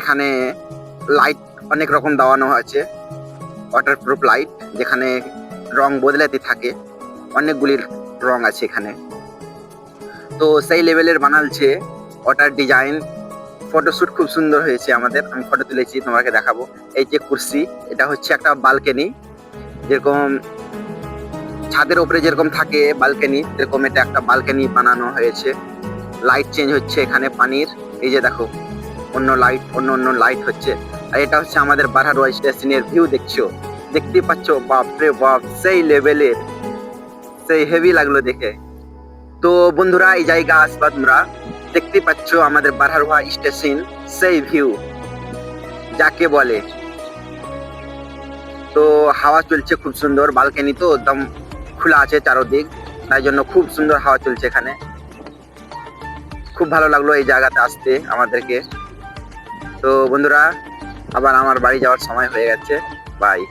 এখানে লাইট অনেক রকম দেওয়ানো আছে, ওয়াটারপ্রুফ লাইট, যেখানে রং বদলাতে থাকে, অনেকগুলির রং আছে এখানে। তো সেই লেভেলের বানালছে ওটার ডিজাইন। ফটোশ্যুট খুব সুন্দর হয়েছে আমাদের, আমি ফটো তুলেছি, তোমাকে দেখাবো। এই যে কুর্সি, এটা হচ্ছে একটা বালকনি, যেরকম ছাদের উপরে যেরকম থাকে বালকনি, এরকম এটা একটা বালকনি বানানো হয়েছে। লাইট চেঞ্জ হচ্ছে এখানে পানির, এই যে দেখো অন্য লাইট, অন্য অন্য লাইট হচ্ছে। আর এটা হচ্ছে আমাদের বারহারোয়া স্টেশনের ভিউ, দেখতে পাচ্ছ, বাপরে বাপ, সেই লেভেলের, সেই হেভি লাগলো দেখে। তো বন্ধুরা, এই জায়গা আসবা তোমরা, দেখতে পাচ্ছ আমাদের বারহারোয়া স্টেশন, সেই ভিউ যাকে বলে। তো হাওয়া চলছে খুব সুন্দর, বালকনি তো একদম খোলা আছে চারদিক, তাই জন্য খুব সুন্দর হাওয়া চলছে এখানে। খুব ভালো লাগলো এই জায়গাতে আসতে আমাদেরকে। তো বন্ধুরা, আবার আমার বাড়ি যাওয়ার সময় হয়ে গেছে, বাই।